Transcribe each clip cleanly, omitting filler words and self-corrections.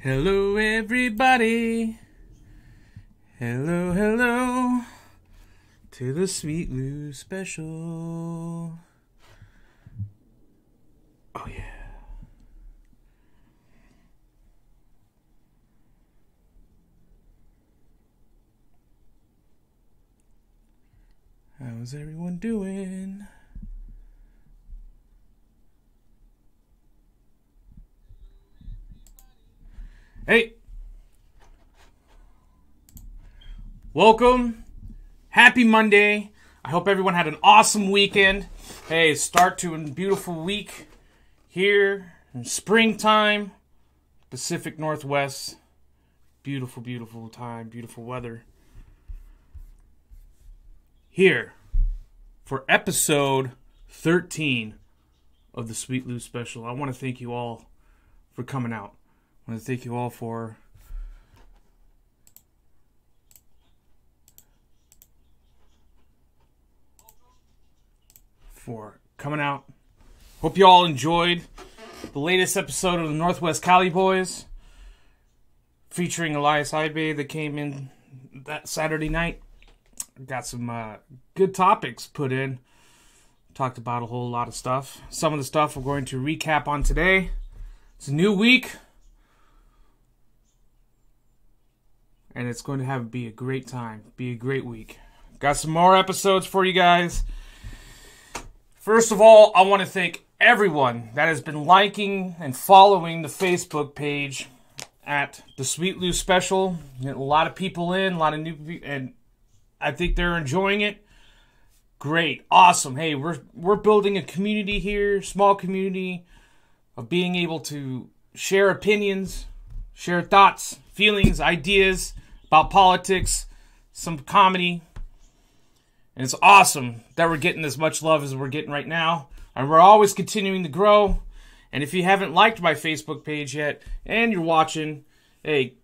Hello, everybody. Hello, hello to the Sweet Lou special. Oh, yeah. How's everyone doing? Hey, welcome. Happy Monday. I hope everyone had an awesome weekend. Hey, start to a beautiful week here in springtime, Pacific Northwest. Beautiful, beautiful time, beautiful weather. Here for episode 13 of the Sweet Lou special. I want to thank you all for coming out. I want to thank you all for coming out. Hope you all enjoyed the latest episode of the Northwest Cali Boys featuring Elias Ibe that came in that Saturday night. Got some good topics put in. Talked about a whole lot of stuff. Some of the stuff we're going to recap on today. It's a new week. And it's going to be a great time. Be a great week. Got some more episodes for you guys. First of all, I want to thank everyone that has been liking and following the Facebook page at the Sweet Lou Special. A lot of people in, a lot of new people, and I think they're enjoying it. Great. Awesome. Hey, we're building a community here, small community of being able to share opinions, share thoughts, feelings, ideas about politics, some comedy. And it's awesome that we're getting as much love as we're getting right now. And we're always continuing to grow. And if you haven't liked my Facebook page yet and you're watching, hey,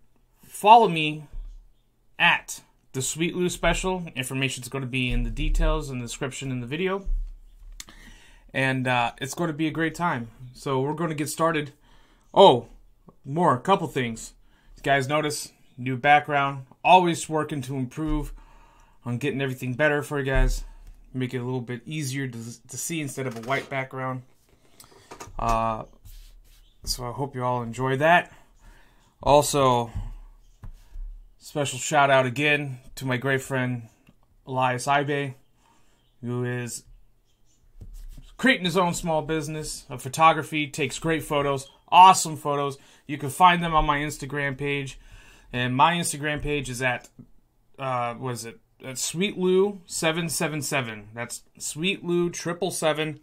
follow me at the Sweet Lou Special. Information's going to be in the details and the description in the video. And it's going to be a great time. So we're going to get started. Oh, a couple things. You guys notice? New background. Always working to improve on getting everything better for you guys. Make it a little bit easier to see instead of a white background. So I hope you all enjoy that. Also, special shout out again to my great friend Elias Ibe, who is creating his own small business of photography, takes great photos, awesome photos. You can find them on my Instagram page. And my Instagram page is at, That's Sweet Lou 777. That's Sweet Lou 777.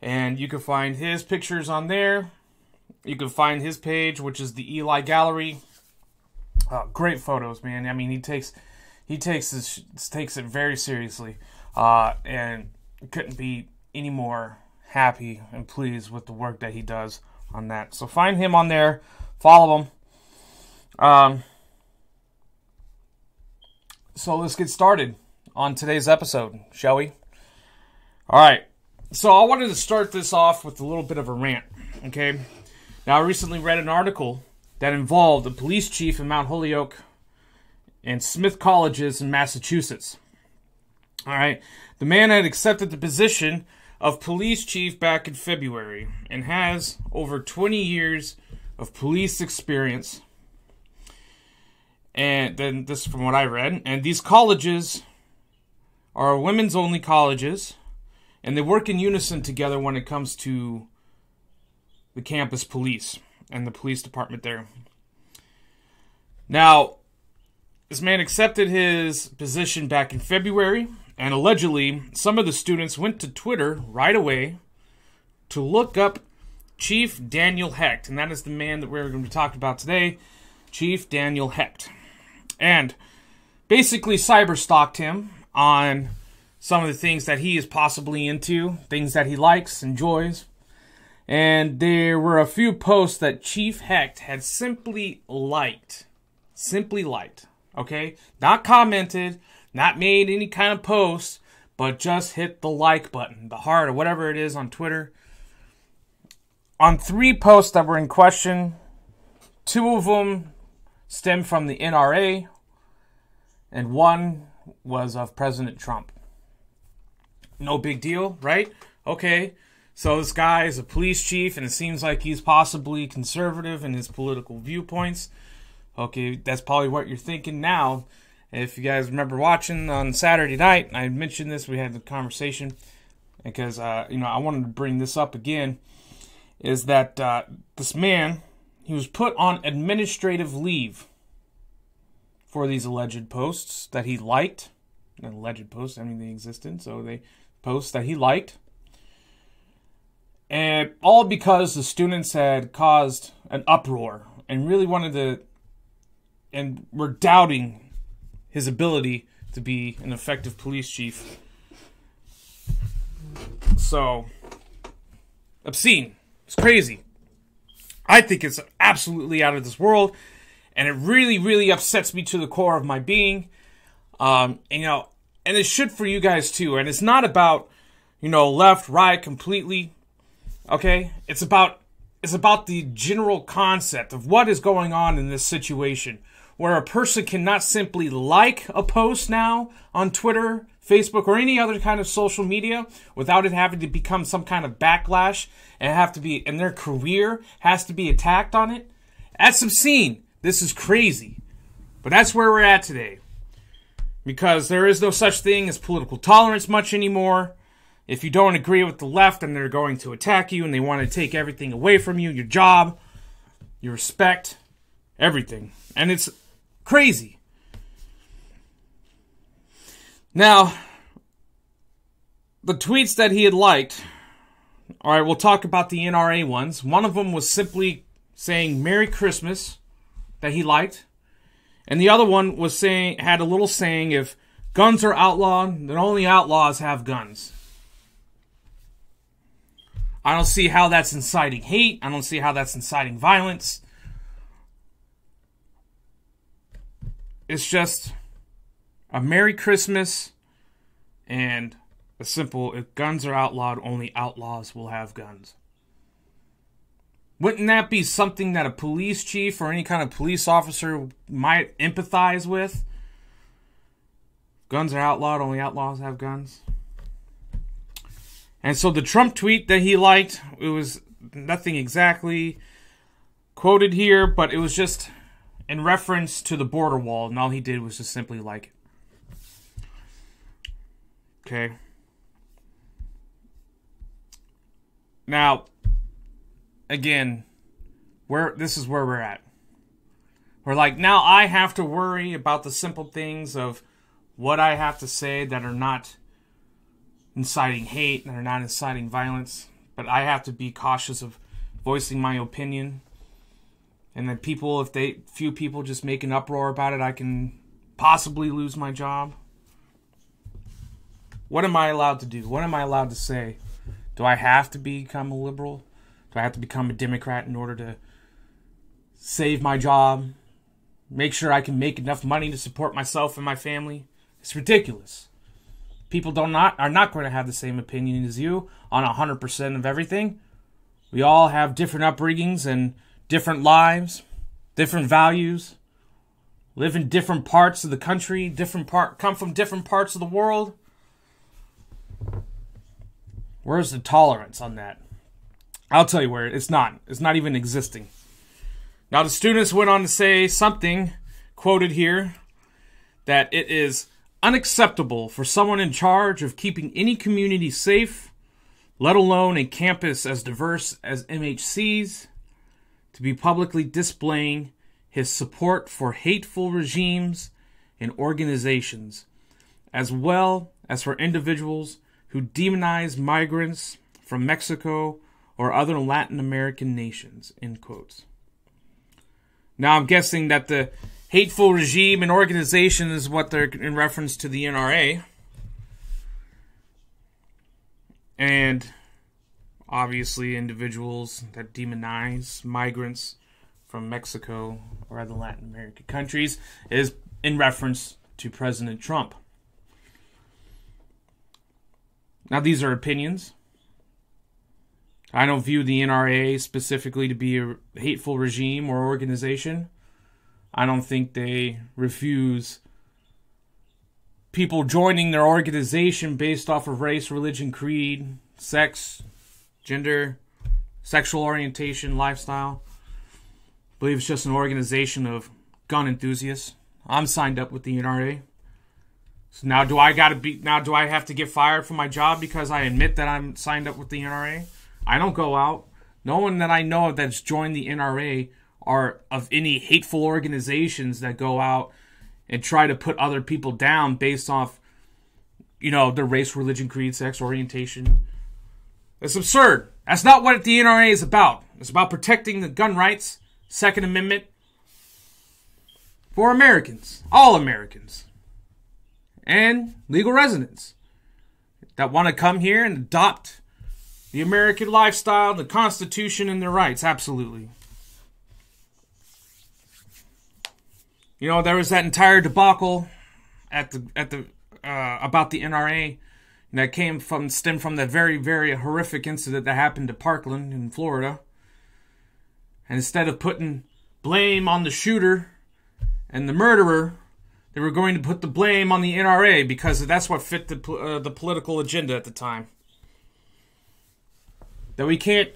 And you can find his pictures on there. You can find his page, which is the Eli Gallery. Great photos, man. I mean, he takes it very seriously. And couldn't be any more happy and pleased with the work that he does on that. So find him on there. Follow him. So let's get started on today's episode, shall we? All right. So I wanted to start this off with a little bit of a rant, okay? Now, I recently read an article that involved a police chief in Mount Holyoke and Smith Colleges in Massachusetts. All right. The man had accepted the position of police chief back in February and has over 20 years of police experience. And then this is from what I read. And these colleges are women's only colleges. And they work in unison together when it comes to the campus police and the police department there. Now, this man accepted his position back in February. And allegedly, some of the students went to Twitter right away to look up Chief Daniel Hecht. And that is the man that we're going to talk about today, Chief Daniel Hecht. And basically cyber-stalked him on some of the things that he is possibly into, things that he likes, enjoys. And there were a few posts that Chief Hecht had simply liked. Okay? Not commented, not made any kind of post, but just hit the like button, the heart, or whatever it is on Twitter. On 3 posts that were in question, 2 of them stem from the NRA, and 1 was of President Trump. No big deal, right? Okay, so this guy is a police chief, and it seems like he's possibly conservative in his political viewpoints. Okay, that's probably what you're thinking now. If you guys remember watching on Saturday night, I mentioned this, we had the conversation, because, I wanted to bring this up again, is that this man, he was put on administrative leave for these alleged posts that he liked. Alleged posts, I mean, they existed, so they posts that he liked. And all because the students had caused an uproar and really wanted to, and were doubting his ability to be an effective police chief. So, obscene. It's crazy. I think it's absolutely out of this world, and it really, really upsets me to the core of my being. And it should for you guys too. And it's not about, left, right, completely. Okay? It's about the general concept of what is going on in this situation, where a person cannot simply like a post now on Twitter, Facebook, or any other kind of social media without it having to become some kind of backlash and their career has to be attacked on it. That's obscene. This is crazy. But that's where we're at today. Because there is no such thing as political tolerance much anymore. If you don't agree with the left, then they're going to attack you and they want to take everything away from you, your job, your respect, everything. And it's crazy. Now, the tweets that he had liked, all right, we'll talk about the NRA ones. One of them was simply saying Merry Christmas that he liked. And the other one was had a little saying, if guns are outlawed, then only outlaws have guns. I don't see how that's inciting hate. I don't see how that's inciting violence. It's just a Merry Christmas and a simple, if guns are outlawed, only outlaws will have guns. Wouldn't that be something that a police chief or any kind of police officer might empathize with? Guns are outlawed, only outlaws have guns. And so the Trump tweet that he liked, it was nothing exactly quoted here, but it was just in reference to the border wall, and all he did was just simply like it. Okay. Now, again, this is where we're at. We're like, now I have to worry about the simple things of what I have to say that are not inciting hate, that are not inciting violence, but I have to be cautious of voicing my opinion. And then few people just make an uproar about it, I can possibly lose my job. What am I allowed to do? What am I allowed to say? Do I have to become a liberal? Do I have to become a Democrat in order to save my job? Make sure I can make enough money to support myself and my family? It's ridiculous. People are not going to have the same opinion as you on 100% of everything. We all have different upbringings and different lives, different values, live in different parts of the country, come from different parts of the world. Where's the tolerance on that? I'll tell you where it's not. It's not even existing. Now the students went on to say something, quoted here, that it is unacceptable for someone in charge of keeping any community safe, let alone a campus as diverse as MHC's, to be publicly displaying his support for hateful regimes and organizations, as well as for individuals who demonize migrants from Mexico or other Latin American nations, end quotes. Now I'm guessing that the hateful regime and organization is what they're in reference to the NRA. And obviously individuals that demonize migrants from Mexico or other Latin American countries is in reference to President Trump. Now these are opinions. I don't view the NRA specifically to be a hateful regime or organization. I don't think they refuse people joining their organization based off of race, religion, creed, sex, gender, sexual orientation, lifestyle. I believe it's just an organization of gun enthusiasts. I'm signed up with the NRA. So now do I have to get fired from my job because I admit that I'm signed up with the NRA? I don't go out. No one that I know of that's joined the NRA are of any hateful organizations that go out and try to put other people down based off, their race, religion, creed, sex, orientation. It's absurd. That's not what the NRA is about. It's about protecting the gun rights, Second Amendment, for Americans, all Americans, and legal residents that want to come here and adopt the American lifestyle, the Constitution, and their rights. Absolutely. There was that entire debacle about the NRA that stemmed from that very, very horrific incident that happened to Parkland in Florida. And instead of putting blame on the shooter and the murderer, they were going to put the blame on the NRA because that's what fit the political agenda at the time. That we can't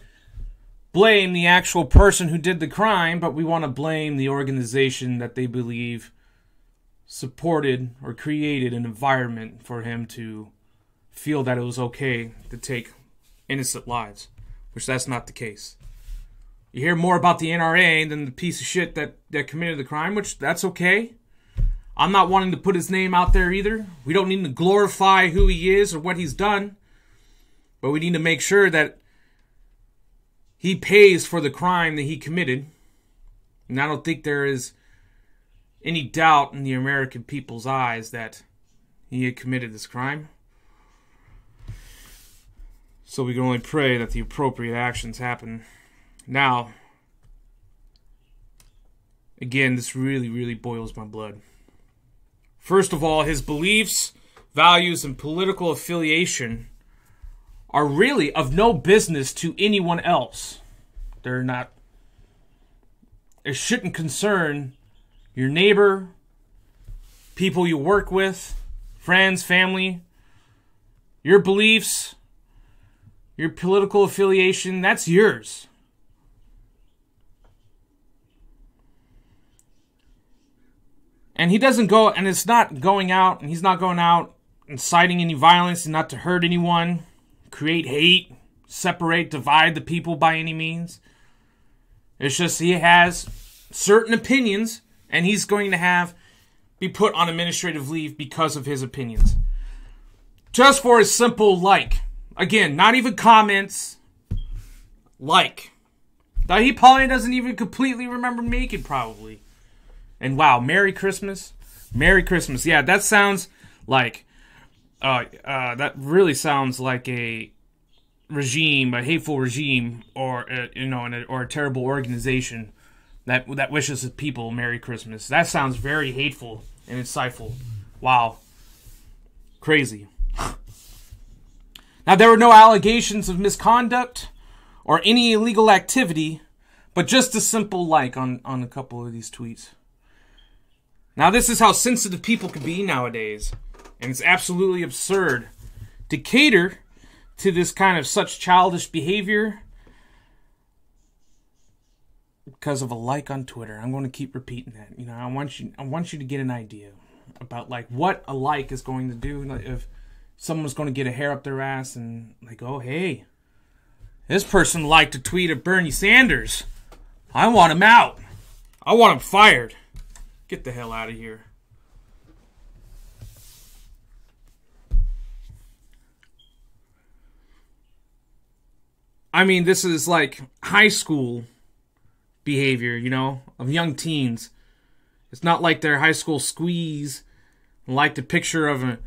blame the actual person who did the crime, but we want to blame the organization that they believe supported or created an environment for him to feel that it was okay to take innocent lives, which that's not the case. You hear more about the NRA than the piece of shit that committed the crime, which that's okay. I'm not wanting to put his name out there either. We don't need to glorify who he is or what he's done, but we need to make sure that he pays for the crime that he committed. And I don't think there is any doubt in the American people's eyes that he had committed this crime. So we can only pray that the appropriate actions happen. Now, again, this really, really boils my blood. First of all, his beliefs, values, and political affiliation are really of no business to anyone else. They're not. It shouldn't concern your neighbor, people you work with, friends, family. Your beliefs, your political affiliation, that's yours. And he doesn't go, and it's not going out, and he's not going out inciting any violence and not to hurt anyone, create hate, separate, divide the people by any means. It's just he has certain opinions, and he's going to be put on administrative leave because of his opinions. Just for a simple like. Again, not even comments. Like. Now, he probably doesn't even completely remember making, probably. And wow, Merry Christmas. Merry Christmas. Yeah, that sounds like... that really sounds like a regime, a hateful regime, or or a terrible organization that wishes the people Merry Christmas. That sounds very hateful and insightful. Wow, crazy. Now, there were no allegations of misconduct or any illegal activity, but just a simple like on a couple of these tweets. Now, this is how sensitive people can be nowadays. And it's absolutely absurd to cater to this kind of such childish behavior because of a like on Twitter. I'm going to keep repeating that. I want you to get an idea about like what a like is going to do. Like if someone's going to get a hair up their ass and like, oh hey, this person liked a tweet of Bernie Sanders. I want him out. I want him fired. Get the hell out of here. I mean, this is like high school behavior, of young teens. It's not like their high school squeeze, like the picture of a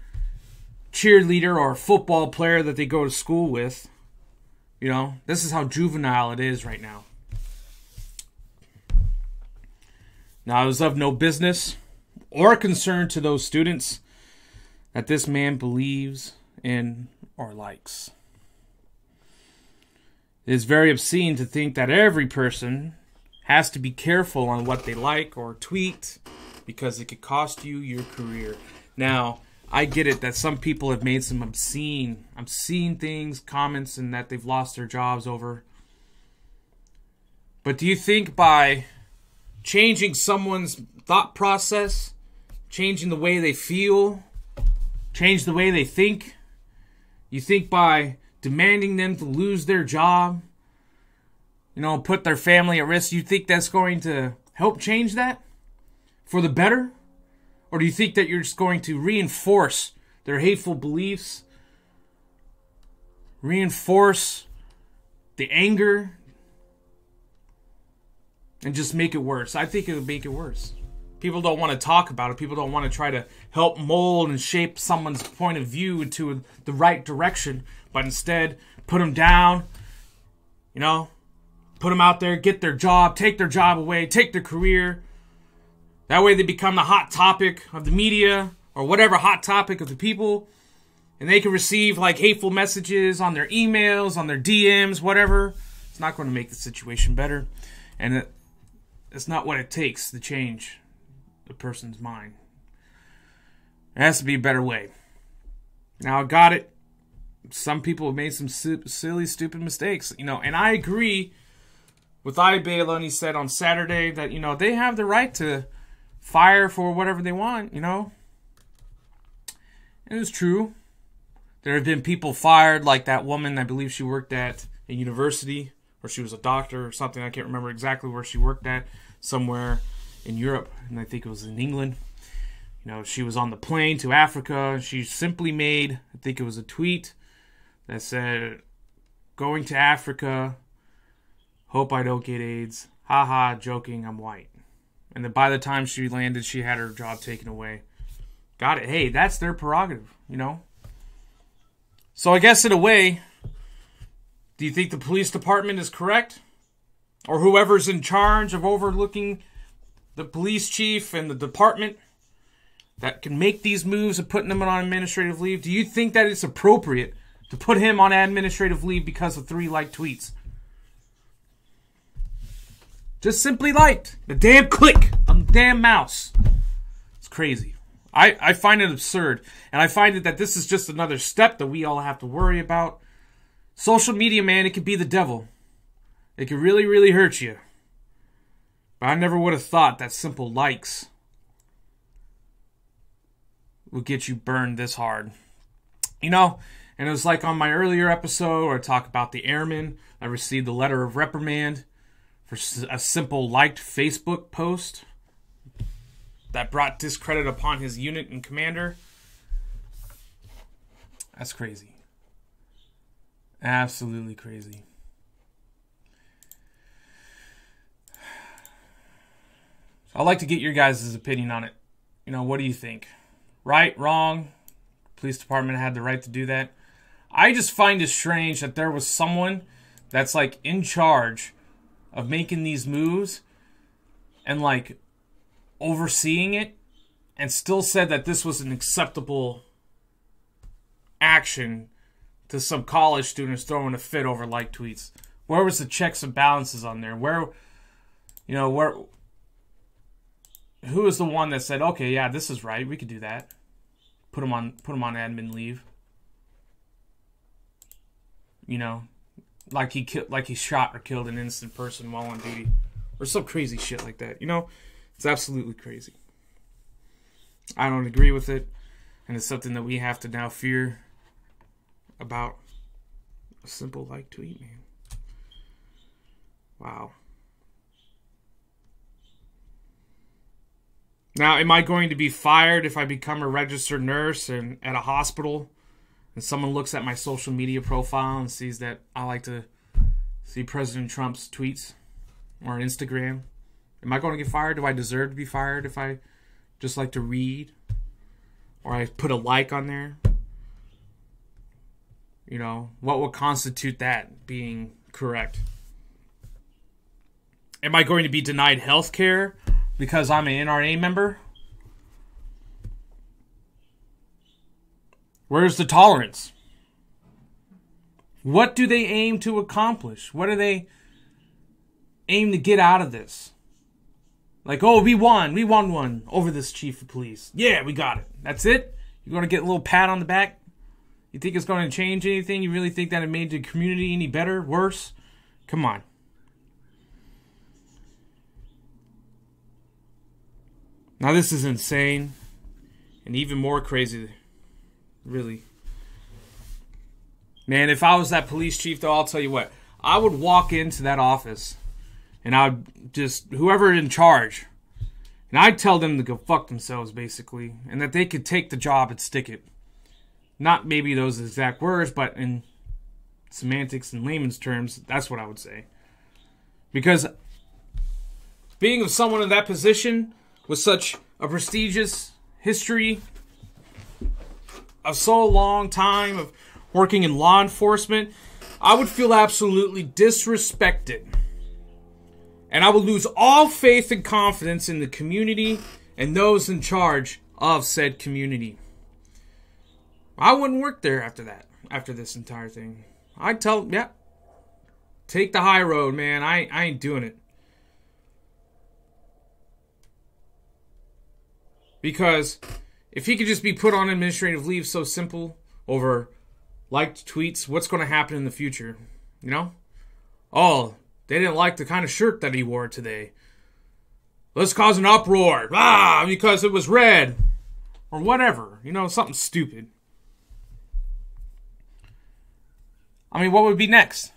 cheerleader or a football player that they go to school with. This is how juvenile it is right now. Now, it was of no business or concern to those students that this man believes in or likes. It is very obscene to think that every person has to be careful on what they like or tweet because it could cost you your career. Now, I get it that some people have made some obscene things, comments, and that they've lost their jobs over. But do you think by changing someone's thought process, changing the way they feel, change the way they think, you think by demanding them to lose their job, put their family at risk, you think that's going to help change that for the better? Or do you think that you're just going to reinforce their hateful beliefs, reinforce the anger, and just make it worse? I think it would make it worse. People don't want to talk about it. People don't want to try to help mold and shape someone's point of view into the right direction, but instead put them down, put them out there, get their job, take their job away, take their career. That way they become the hot topic of the media or whatever hot topic of the people, and they can receive hateful messages on their emails, on their DMs, whatever. It's not going to make the situation better, and it's not what it takes to change a person's mind. It has to be a better way. Now, I got it. Some people have made some silly, stupid mistakes, and I agree with Ayebela, and he said on Saturday that, they have the right to fire for whatever they want, And it's true. There have been people fired, like that woman, I believe she worked at a university, or she was a doctor or something. I can't remember exactly where she worked at, somewhere in Europe, and I think it was in England. She was on the plane to Africa. She simply made, I think it was a tweet that said, "Going to Africa, hope I don't get AIDS. Haha, joking, I'm white." And then by the time she landed, she had her job taken away. Got it. Hey, that's their prerogative, So I guess in a way, do you think the police department is correct? Or whoever's in charge of overlooking the police chief and the department that can make these moves of putting them on administrative leave? Do you think that it's appropriate to put him on administrative leave because of 3 liked tweets? Just simply liked. The damn click on the damn mouse. It's crazy. I find it absurd. And I find that this is just another step that we all have to worry about. Social media, man, it can be the devil. It can really, really hurt you. But I never would have thought that simple likes would get you burned this hard. And it was like on my earlier episode where I talk about the airman. I received a letter of reprimand for a simple liked Facebook post that brought discredit upon his unit and commander. That's crazy. Absolutely crazy. I'd like to get your guys' opinion on it. What do you think? Right? Wrong? Police department had the right to do that? I just find it strange that there was someone that's in charge of making these moves and overseeing it and still said that this was an acceptable action to some college students throwing a fit over like tweets. Where was the checks and balances on there? Who was the one that said, okay, yeah, this is right, we could do that. Put him on admin leave. Like he shot or killed an innocent person while on duty, or some crazy shit like that. It's absolutely crazy. I don't agree with it, and it's something that we have to now fear about. A simple like tweet, man. Wow. Now, am I going to be fired if I become a registered nurse and at a hospital and someone looks at my social media profile and sees that I like to see President Trump's tweets or on Instagram? Am I going to get fired? Do I deserve to be fired if I just like to read or I put a like on there? What would constitute that being correct? Am I going to be denied health care because I'm an NRA member? Where's the tolerance? What do they aim to accomplish? What do they aim to get out of this? Like, oh, we won one over this chief of police. Yeah, we got it. That's it? You're going to get a little pat on the back? You think it's going to change anything? You really think that it made the community any better, worse? Come on. Now this is insane. And even more crazy. Really. Man, if I was that police chief, though, I'll tell you what. I would walk into that office. And I would just, whoever in charge. And I'd tell them to go fuck themselves, basically. And that they could take the job and stick it. Not maybe those exact words, but in semantics and layman's terms, that's what I would say. Because being of someone in that position with such a prestigious history of so long time of working in law enforcement, I would feel absolutely disrespected. And I would lose all faith and confidence in the community and those in charge of said community. I wouldn't work there after that, after this entire thing. I'd tell them, yeah, take the high road, man. I ain't doing it. Because if he could just be put on administrative leave so simple over liked tweets, what's going to happen in the future? You know? Oh, they didn't like the kind of shirt that he wore today. Let's cause an uproar. Because it was red. Or whatever. You know, something stupid. I mean, what would be next?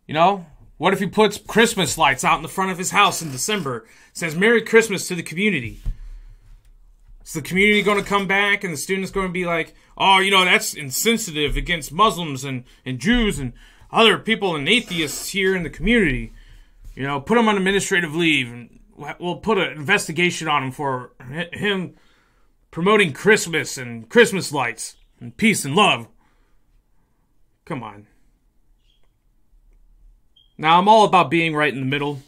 You know? What if he puts Christmas lights out in the front of his house in December? Says, Merry Christmas to the community. Is the community going to come back and the students going to be like, oh, you know, that's insensitive against Muslims and Jews and other people and atheists here in the community. You know, put him on administrative leave and we'll put an investigation on him for him promoting Christmas and Christmas lights and peace and love. Come on. Now, I'm all about being right in the middle.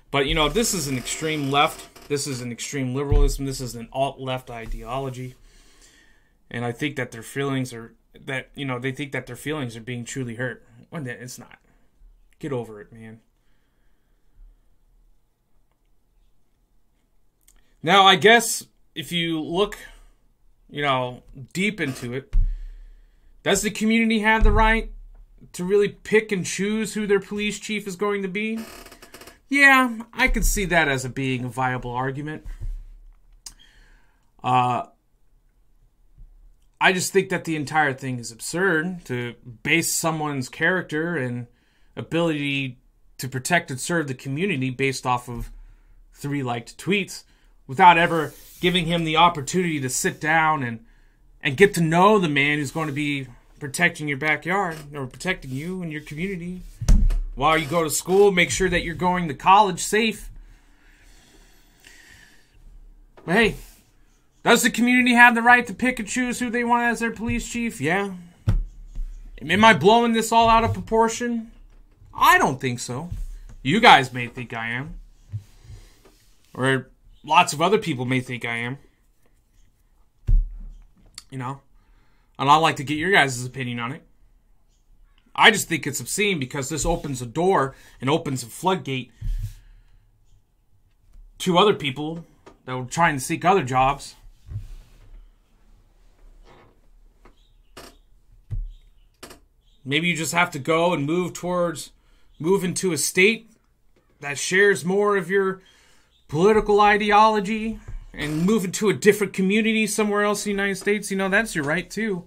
But, you know, this is an extreme left. This is an extreme liberalism. This is an alt-left ideology. And I think that their feelings are, they think that their feelings are being truly hurt. When it's not. Get over it, man. Now, I guess if you look, deep into it, does the community have the right to really pick and choose who their police chief is going to be? Yeah, I could see that as being a viable argument. I just think that the entire thing is absurd to base someone's character and ability to protect and serve the community based off of 3 liked tweets without ever giving him the opportunity to sit down and get to know the man who's going to be protecting your backyard or protecting you and your community. While you go to school, make sure that you're going to college safe. But hey, does the community have the right to pick and choose who they want as their police chief? Yeah. Am I blowing this all out of proportion? I don't think so. You guys may think I am. Or lots of other people may think I am. And I'd like to get your guys' opinion on it. I just think it's obscene because this opens a door and opens a floodgate to other people that are trying to seek other jobs. Maybe you just have to go and move into a state that shares more of your political ideology and move into a different community somewhere else in the United States. That's your right too.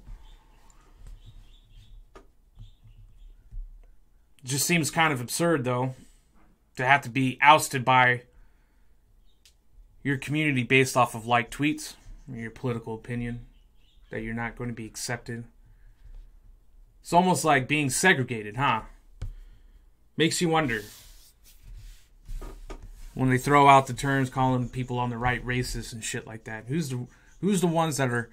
It just seems kind of absurd, though, to have to be ousted by your community based off of liked tweets or your political opinion, that you're not going to be accepted. It's almost like being segregated, huh? Makes you wonder. When they throw out the terms calling people on the right racist and shit like that, who's the ones that are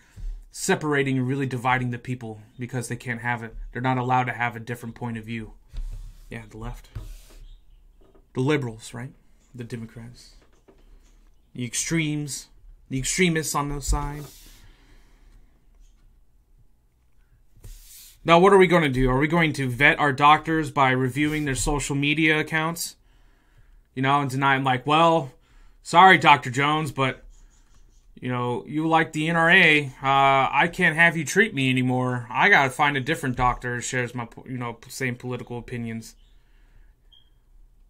separating and really dividing the people because they can't have it? They're not allowed to have a different point of view. Yeah, the left. The liberals, right? The Democrats. The extremes. The extremists on those sides. Now, what are we going to do? Are we going to vet our doctors by reviewing their social media accounts? And deny them like, well, sorry, Dr. Jones, but, you like the NRA. I can't have you treat me anymore. I got to find a different doctor who shares my, same political opinions.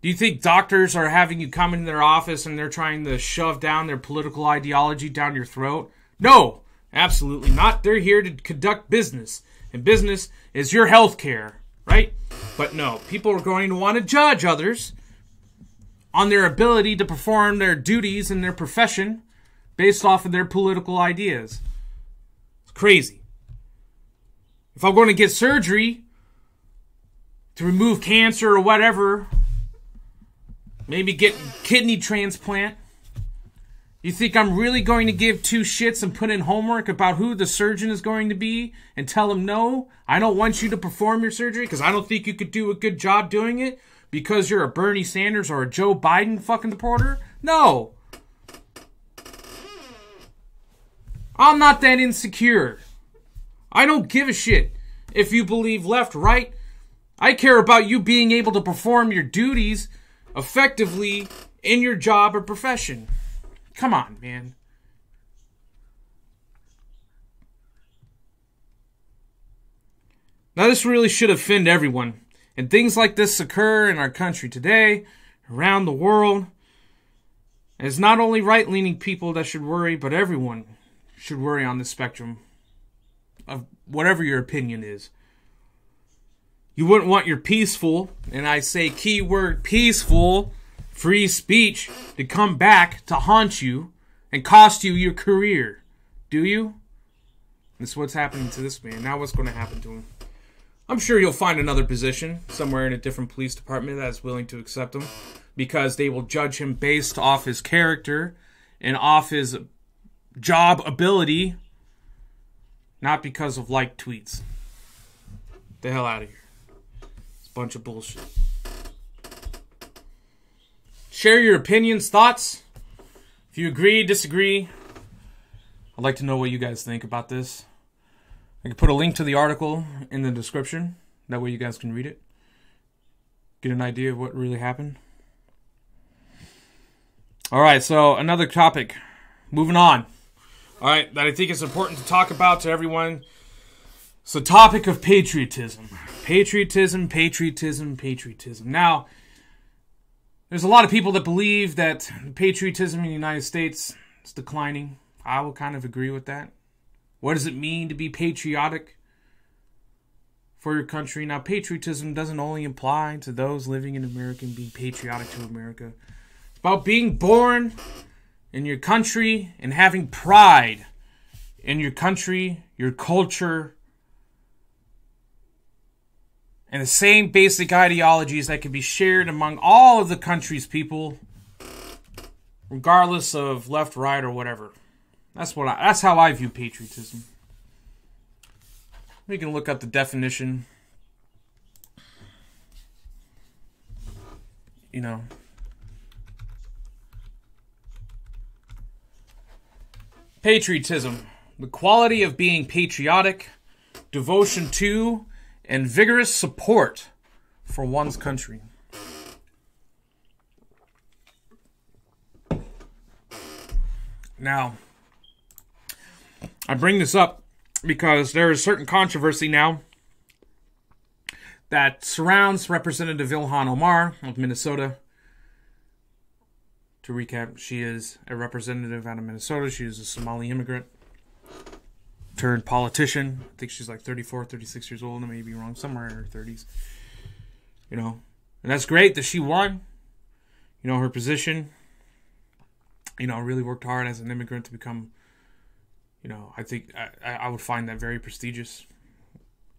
Do you think doctors are having you come into their office and they're trying to shove down their political ideology down your throat? No, absolutely not. They're here to conduct business. And business is your health care, right? But no, people are going to want to judge others on their ability to perform their duties in their profession based off of their political ideas. It's crazy. If I'm going to get surgery to remove cancer or whatever, maybe get kidney transplant, you think I'm really going to give two shits and put in homework about who the surgeon is going to be and tell him, no, I don't want you to perform your surgery because I don't think you could do a good job doing it because you're a Bernie Sanders or a Joe Biden fucking supporter? No. I'm not that insecure. I don't give a shit if you believe left, right. I care about you being able to perform your duties effectively in your job or profession. Come on, man. Now, this really should offend everyone. And things like this occur in our country today, around the world. And it's not only right-leaning people that should worry, but everyone should worry on the spectrum of whatever your opinion is. You wouldn't want your peaceful, and I say keyword peaceful, free speech to come back to haunt you and cost you your career. Do you? That's what's happening to this man. Now what's going to happen to him? I'm sure you'll find another position somewhere in a different police department that's willing to accept him because they will judge him based off his character and off his job ability, not because of like tweets. Get the hell out of here. It's a bunch of bullshit. Share your opinions, thoughts. If you agree, disagree, I'd like to know what you guys think about this. I can put a link to the article in the description. That way you guys can read it. Get an idea of what really happened. Alright, so another topic. Moving on. Alright, that I think is important to talk about to everyone. It's the topic of patriotism. Patriotism, patriotism, patriotism. Now, there's a lot of people that believe that patriotism in the United States is declining. I will kind of agree with that. What does it mean to be patriotic for your country? Now, patriotism doesn't only apply to those living in America and being patriotic to America. It's about being born in your country and having pride in your country, your culture, and the same basic ideologies that can be shared among all of the country's people, regardless of left, right, or whatever. That's how I view patriotism. We can look up the definition. Patriotism, the quality of being patriotic, devotion to, and vigorous support for one's country. Now, I bring this up because there is certain controversy now that surrounds Representative Ilhan Omar of Minnesota. To recap, she is a representative out of Minnesota. She is a Somali immigrant turned politician. I think she's like 34, 36 years old. I may be wrong, somewhere in her 30s. And that's great that she won. Her position. Really worked hard as an immigrant to become, I think I would find that very prestigious.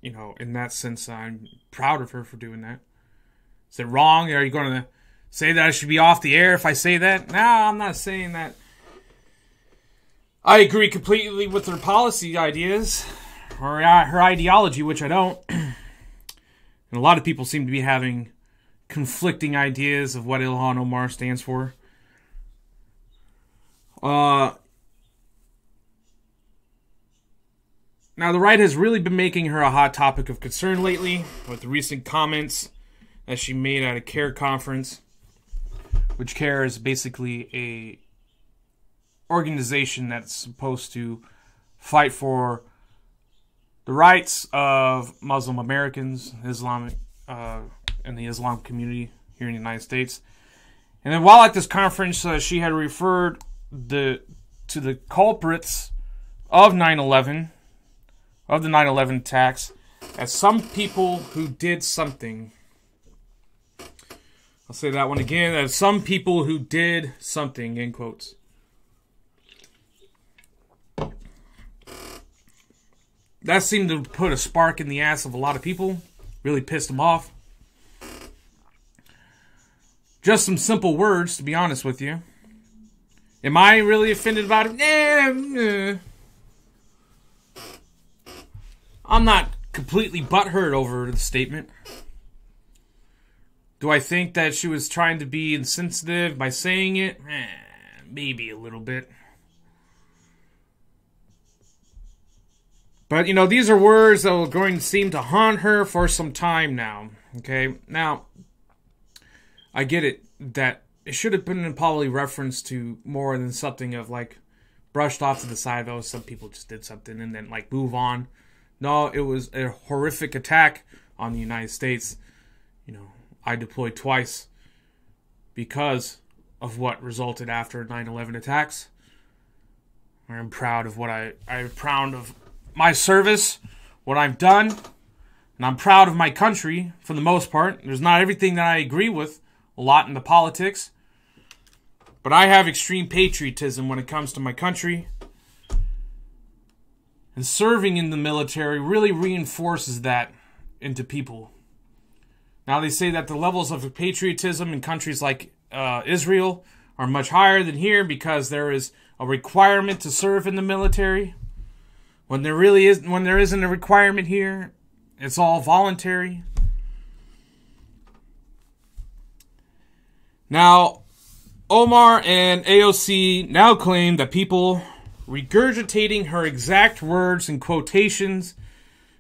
In that sense, I'm proud of her for doing that. Is it wrong? Are you going to say that I should be off the air if I say that? No, I'm not saying that. I agree completely with her policy ideas, or her ideology, which I don't. And a lot of people seem to be having conflicting ideas of what Ilhan Omar stands for. Now, Now, the right has really been making her a hot topic of concern lately with the recent comments that she made at a CARE conference, which CARE is basically a organization that's supposed to fight for the rights of Muslim Americans, Islamic, and the Islam community here in the United States. And then while at this conference, she had referred to the culprits of 9/11, of the 9/11 attacks, as some people who did something. I'll say that one again, as some people who did something, in quotes. That seemed to put a spark in the ass of a lot of people. Really pissed them off. Just some simple words, to be honest with you. Am I really offended about it? I'm not completely butthurt over the statement. Do I think that she was trying to be insensitive by saying it? Maybe a little bit. But, these are words that are going to seem to haunt her for some time now. Okay? Now, I get it that it should have been probably reference to more than something of, brushed off to the side. Oh, some people just did something and then, move on. No, it was a horrific attack on the United States. I deployed twice because of what resulted after 9/11 attacks. I'm proud of I'm proud of my service, what I've done, and I'm proud of my country for the most part. There's not everything that I agree with a lot in the politics, but I have extreme patriotism when it comes to my country. And serving in the military really reinforces that into people. Now, they say that the levels of patriotism in countries like Israel are much higher than here because there is a requirement to serve in the military. When there isn't a requirement here, it's all voluntary. Now, Omar and AOC now claim that people regurgitating her exact words and quotations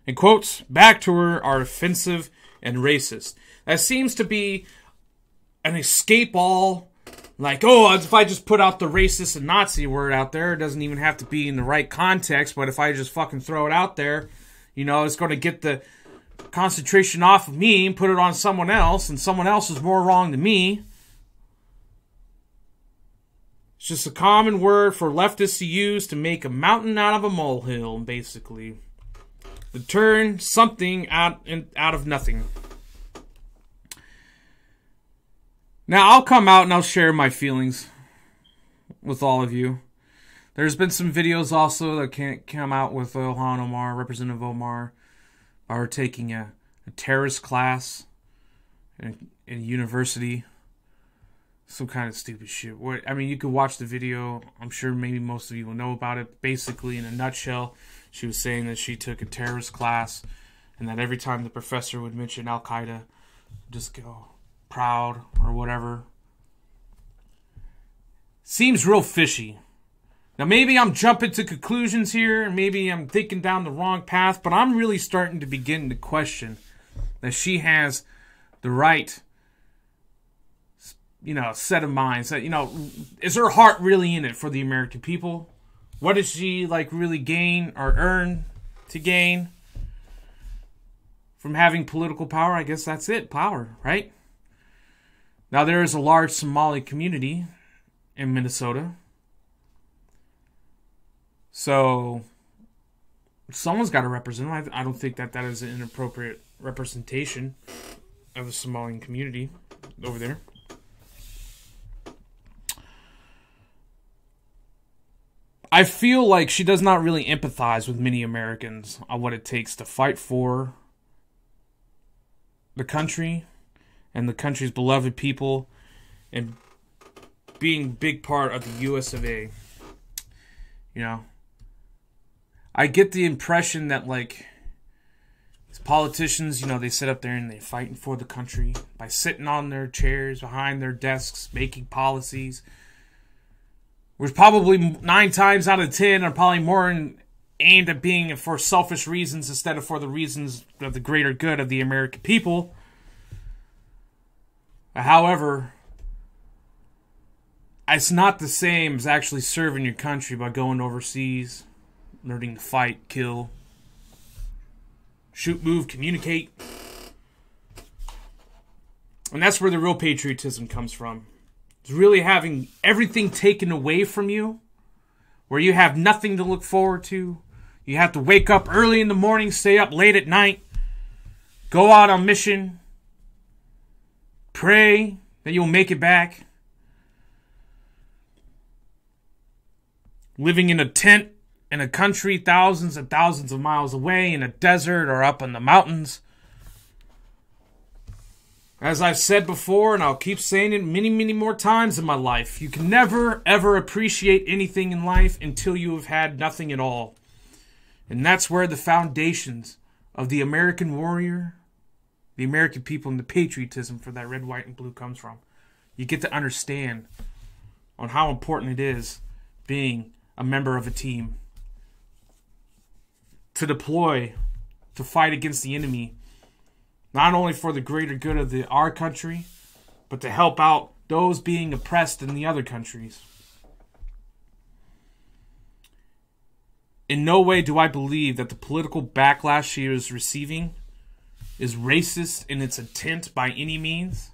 and quotes back to her are offensive and racist. That seems to be an escape all. If I just put out the racist and Nazi word out there, it doesn't even have to be in the right context, but if I just fucking throw it out there, it's going to get the concentration off of me and put it on someone else, and someone else is more wrong than me. It's just a common word for leftists to use to make a mountain out of a molehill, basically. To turn something out of nothing. Now, I'll come out and I'll share my feelings with all of you. There's been some videos also that can't come out with Ilhan Omar, Representative Omar, are taking a terrorist class in university. Some kind of stupid shit. You could watch the video. I'm sure maybe most of you will know about it. Basically, in a nutshell, she was saying that she took a terrorist class and that every time the professor would mention Al-Qaeda, just go proud or whatever. Seems real fishy. Now, maybe I'm jumping to conclusions here, and maybe I'm thinking down the wrong path, but I'm really starting to begin to question that she has the right set of minds. That, is her heart really in it for the American people? What does she, really gain or earn to gain from having political power? I guess that's it, power, right? Now, there is a large Somali community in Minnesota. So, someone's got to represent them. I don't think that is an inappropriate representation of the Somalian community over there. I feel like she does not really empathize with many Americans on what it takes to fight for the country and the country's beloved people and being a big part of the US of A. I get the impression that, these politicians, they sit up there and they're fighting for the country by sitting on their chairs, behind their desks, making policies. Which probably 9 times out of 10 are probably more aimed at being for selfish reasons instead of for the reasons of the greater good of the American people. However, it's not the same as actually serving your country by going overseas, learning to fight, kill, shoot, move, communicate. And that's where the real patriotism comes from. It's really having everything taken away from you, where you have nothing to look forward to. You have to wake up early in the morning, stay up late at night, go out on mission, pray that you'll make it back. Living in a tent in a country thousands and thousands of miles away in a desert or up in the mountains. As I've said before, and I'll keep saying it many, many more times in my life, you can never, ever appreciate anything in life until you have had nothing at all. And that's where the foundations of the American warrior, the American people, and the patriotism for that red, white, and blue comes from. You get to understand on how important it is being a member of a team, to deploy, to fight against the enemy, not only for the greater good of our country, but to help out those being oppressed in the other countries. In no way do I believe that the political backlash she is receiving is racist in its intent by any means.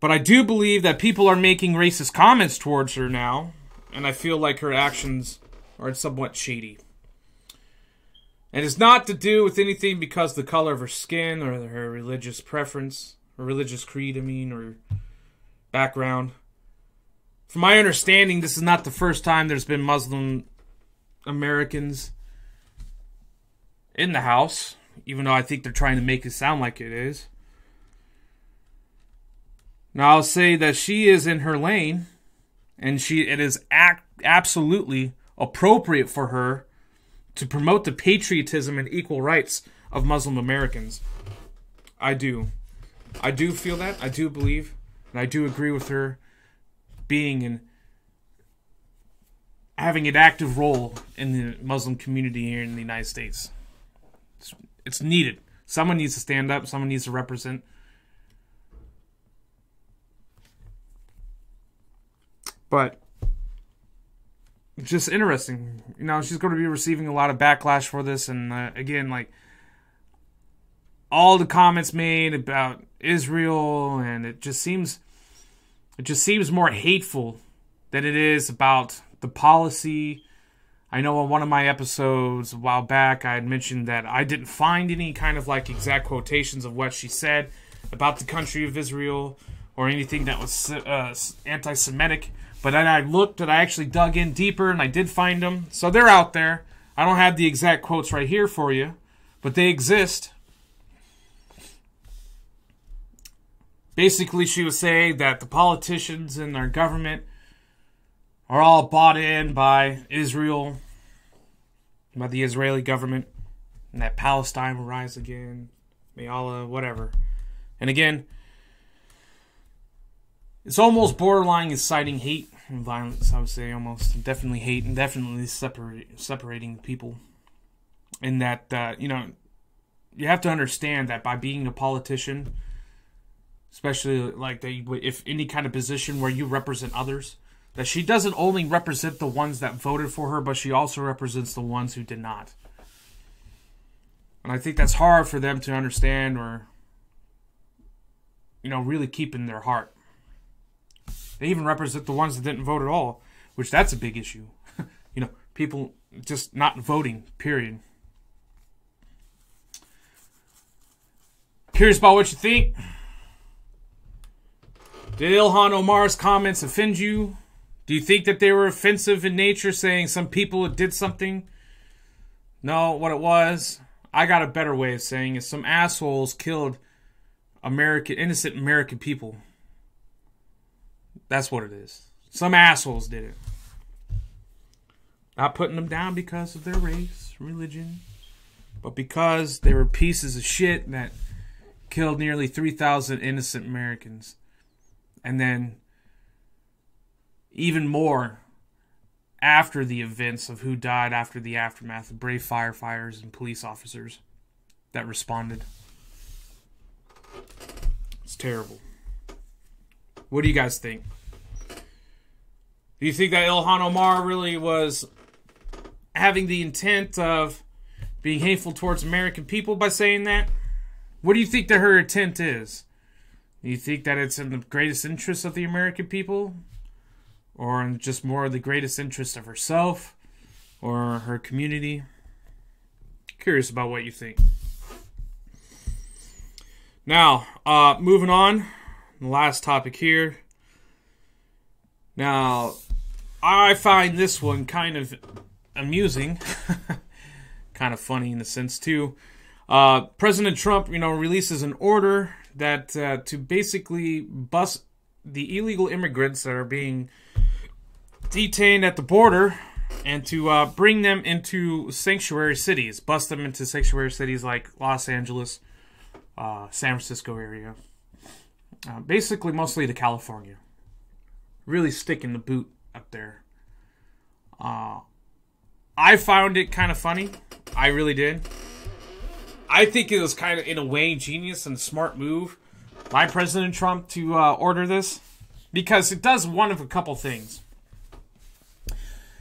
But I do believe that people are making racist comments towards her now, and I feel like her actions are somewhat shady. And it's not to do with anything because of the color of her skin or her religious preference, or religious creed, or background. From my understanding, this is not the first time there's been Muslim Americans in the House, even though I think they're trying to make it sound like it is. Now, I'll say that she is in her lane, and it is absolutely appropriate for her to promote the patriotism and equal rights of Muslim Americans. I do feel that. I do believe, and I do agree with her being having an active role in the Muslim community here in the United States. It's needed. Someone needs to stand up. Someone needs to represent. But it's just interesting. You know, she's going to be receiving a lot of backlash for this. And again, like, all the comments made about Israel, and it just seems more hateful than it is about the policy. I know on one of my episodes a while back, I had mentioned that I didn't find any kind of like exact quotations of what she said about the country of Israel or anything that was anti-Semitic. But then I looked and I actually dug in deeper and I did find them. So they're out there. I don't have the exact quotes right here for you, but they exist. Basically, she was saying that the politicians in our government are all bought in by Israel, by the Israeli government, and that Palestine will rise again, may Allah, whatever. And again, it's almost borderline inciting hate and violence, I would say, almost. Definitely hate and definitely separating people. And that, you have to understand that by being a politician, especially like if any kind of position where you represent others, that she doesn't only represent the ones that voted for her, but she also represents the ones who did not. And I think that's hard for them to understand or, really keep in their heart. They even represent the ones that didn't vote at all, which that's a big issue. People just not voting, period. Curious about what you think. Did Ilhan Omar's comments offend you? Do you think that they were offensive in nature, saying some people did something? No, what it was, I got a better way of saying it. Some assholes killed innocent American people. That's what it is. Some assholes did it. Not putting them down because of their race, religion, but because they were pieces of shit that killed nearly 3,000 innocent Americans. And then, even more, after the events of who died after the aftermath, the brave firefighters and police officers that responded. It's terrible. What do you guys think? Do you think that Ilhan Omar really was having the intent of being hateful towards American people by saying that? What do you think that her intent is? Do you think that it's in the greatest interest of the American people? Or in just more of the greatest interest of herself? Or her community? Curious about what you think. Now, moving on. The last topic here. Now, I find this one kind of amusing. Kind of funny in a sense, too. President Trump, releases an order that to basically bust the illegal immigrants that are being detained at the border and to bring them into sanctuary cities. Bust them into sanctuary cities like Los Angeles, San Francisco area. Basically, mostly to California. Really sticking the boot up there. I found it kind of funny. I really did. I think it was kind of, in a way, genius and smart move by President Trump to order this. Because it does one of a couple things.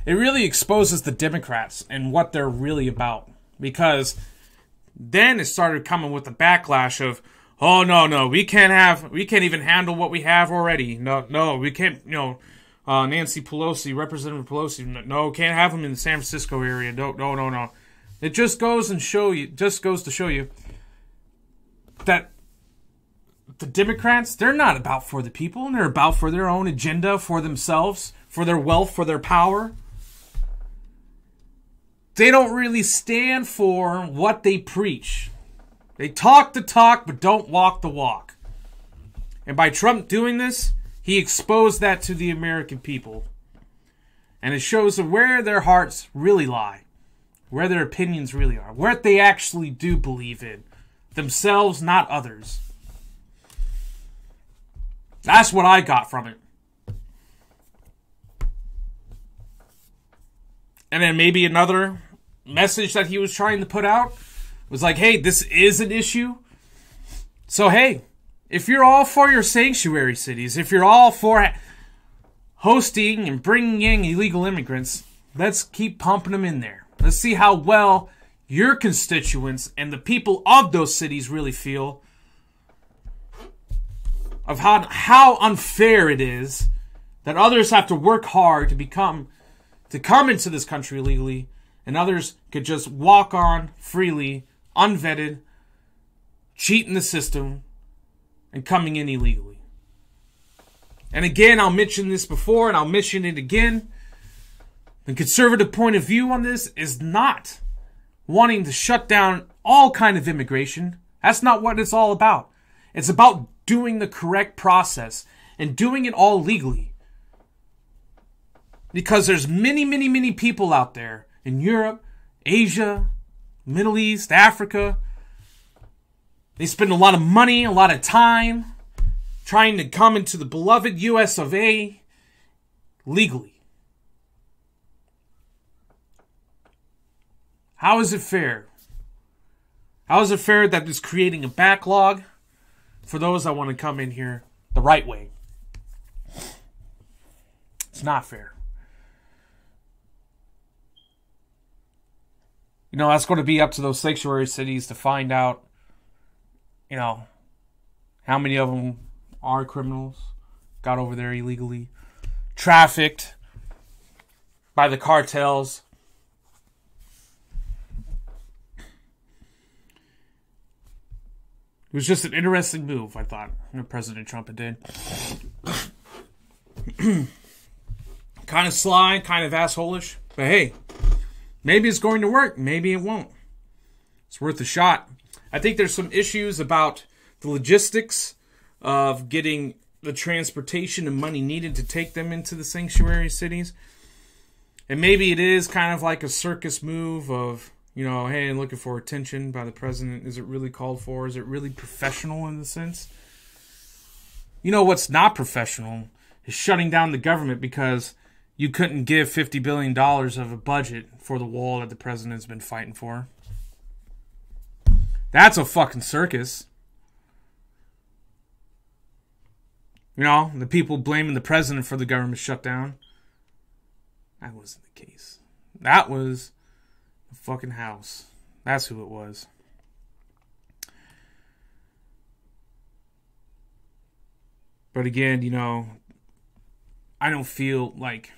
It really exposes the Democrats and what they're really about. Because then it started coming with the backlash of, oh, no, we can't even handle what we have already. No, we can't, Nancy Pelosi, Representative Pelosi, no, can't have them in the San Francisco area. No. It just goes to show you that the Democrats, they're not about for the people. They're about for their own agenda, for themselves, for their wealth, for their power. They don't really stand for what they preach. They talk the talk, but don't walk the walk. And by Trump doing this, he exposed that to the American people. And it shows where their hearts really lie. Where their opinions really are. What they actually do believe in. Themselves, not others. That's what I got from it. And then maybe another message that he was trying to put out was like, hey, this is an issue. So, hey, if you're all for your sanctuary cities, if you're all for hosting and bringing in illegal immigrants, let's keep pumping them in there. Let's see how well your constituents and the people of those cities really feel of how unfair it is that others have to work hard to come into this country illegally, and others could just walk on freely, unvetted, cheating the system, and coming in illegally. And again, I'll mention this before, and I'll mention it again. The conservative point of view on this is not wanting to shut down all kind of immigration. That's not what it's all about. It's about doing the correct process and doing it all legally. Because there's many people out there in Europe, Asia, Middle East, Africa. They spend a lot of money, a lot of time trying to come into the beloved US of A legally. How is it fair? How is it fair that it's creating a backlog for those that want to come in here the right way? It's not fair. That's going to be up to those sanctuary cities to find out, how many of them are criminals, got over there illegally, trafficked by the cartels. It was just an interesting move, I thought, President Trump did. Kind of sly, kind of assholish, but hey, maybe it's going to work. Maybe it won't. It's worth a shot. I think there's some issues about the logistics of getting the transportation and money needed to take them into the sanctuary cities. And maybe it is kind of like a circus move of, hey, looking for attention by the president. Is it really called for? Is it really professional in the sense? What's not professional is shutting down the government because you couldn't give $50 billion of a budget for the wall that the president's been fighting for. That's a fucking circus. You know, the people blaming the president for the government shutdown. That wasn't the case. That was the fucking House. That's who it was. But again, you know, I don't feel like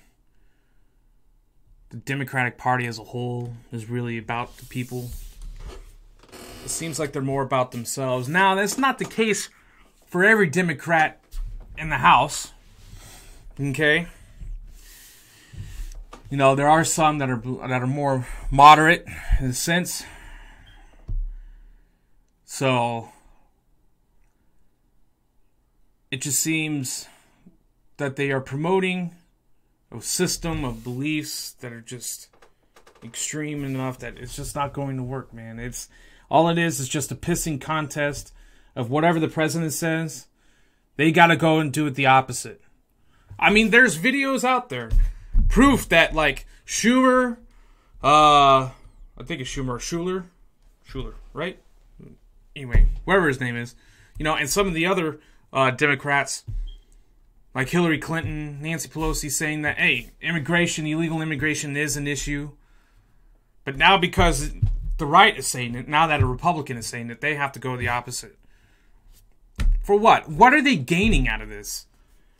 the Democratic Party as a whole is really about the people. It seems like they're more about themselves. Now, that's not the case for every Democrat in the House. Okay? You know, there are some that are more moderate in a sense. So it just seems that they are promoting a system of beliefs that are just extreme enough that it's just not going to work, man. It's all it is just a pissing contest of whatever the president says. They got to go and do it the opposite. I mean, there's videos out there. Proof that, like, Schumer, I think it's Schuler, right? Anyway, whatever his name is. You know, and some of the other Democrats, like Hillary Clinton, Nancy Pelosi, saying that, hey, illegal immigration is an issue. But now because the right is saying it, now that a Republican is saying it, they have to go the opposite. For what? What are they gaining out of this?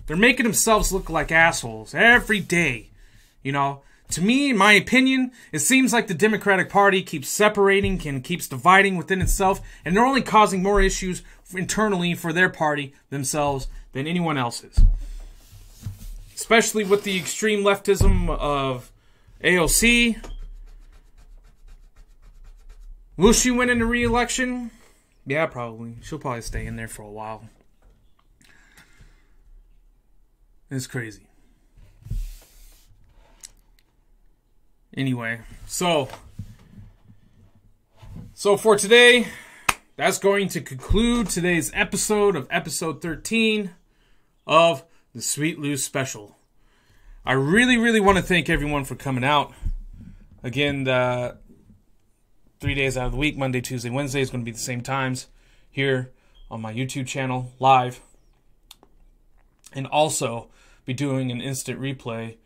They're making themselves look like assholes every day. You know, to me, in my opinion, it seems like the Democratic Party keeps separating and keeps dividing within itself, and they're only causing more issues internally for their party themselves than anyone else's. Especially with the extreme leftism of AOC. Will she win in the re-election? Yeah, probably. She'll probably stay in there for a while. It's crazy. Anyway, so for today, that's going to conclude today's episode of episode 13 of the Sweet Lou Special. I really, really want to thank everyone for coming out. Again, the 3 days out of the week, Monday, Tuesday, Wednesday, is going to be the same times here on my YouTube channel, live. And also be doing an instant replay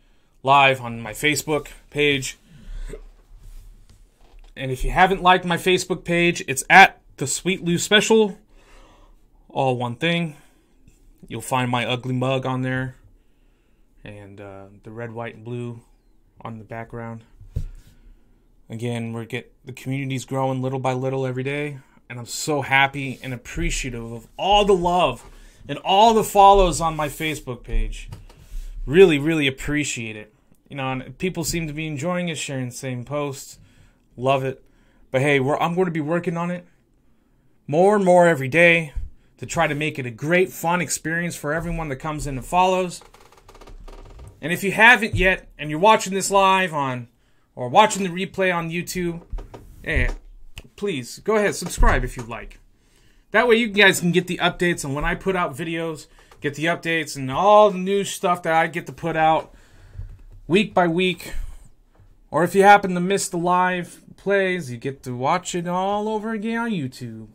live on my Facebook page. And if you haven't liked my Facebook page, it's at the Sweet Lou Special. All one thing. You'll find my ugly mug on there. And the red, white, and blue on the background. Again, the community's growing little by little every day. And I'm so happy and appreciative of all the love and all the follows on my Facebook page. Really, really appreciate it. You know, and people seem to be enjoying it, sharing the same posts. Love it. But hey, I'm going to be working on it more and more every day to try to make it a great, fun experience for everyone that comes in and follows. And if you haven't yet, and you're watching this live or watching the replay on YouTube, hey, please go ahead, subscribe if you'd like. That way you guys can get the updates on when I put out videos, get the updates and all the new stuff that I get to put out week by week. Or if you happen to miss the live plays, you get to watch it all over again on YouTube.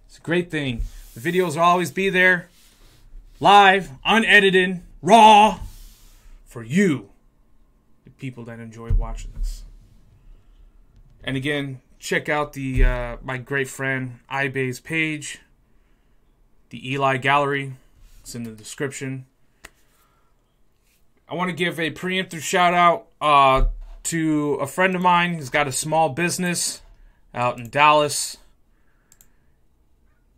It's a great thing. The videos will always be there, live, unedited, raw, for you, the people that enjoy watching this. And again, check out the my great friend iBay's page, the Eli Gallery. It's in the description. I want to give a preemptive shout out to a friend of mine who's got a small business out in Dallas.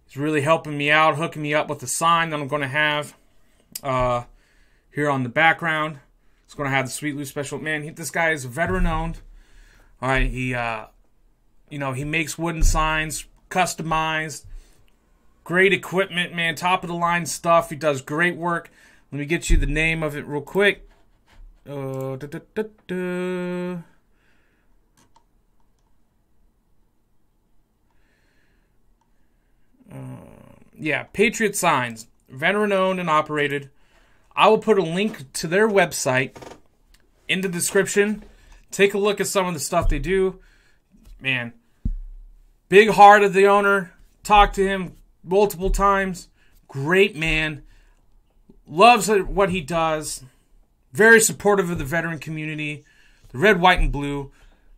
He's really helping me out, hooking me up with a sign that I'm going to have here on the background. It's going to have the Sweet Lou Special. Man, this guy is veteran owned. All right, he makes wooden signs, customized, great equipment, man, top of the line stuff. He does great work. Let me get you the name of it real quick. Yeah, Patriot Signs, veteran owned and operated. I will put a link to their website in the description. Take a look at some of the stuff they do. Man, big heart of the owner. Talked to him multiple times. Great man. Loves what he does. Very supportive of the veteran community. The red, white, and blue.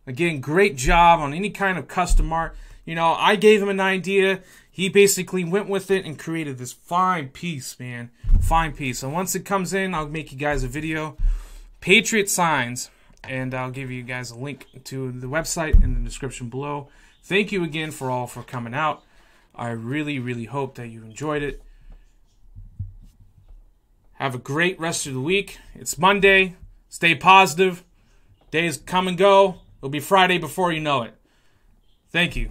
Again, great job on any kind of custom art. You know, I gave him an idea. He basically went with it and created this fine piece, man. Fine piece. And once it comes in, I'll make you guys a video. Patriot Signs. And I'll give you guys a link to the website in the description below. Thank you again for coming out. I really, really hope that you enjoyed it. Have a great rest of the week. It's Monday. Stay positive. Days come and go. It'll be Friday before you know it. Thank you.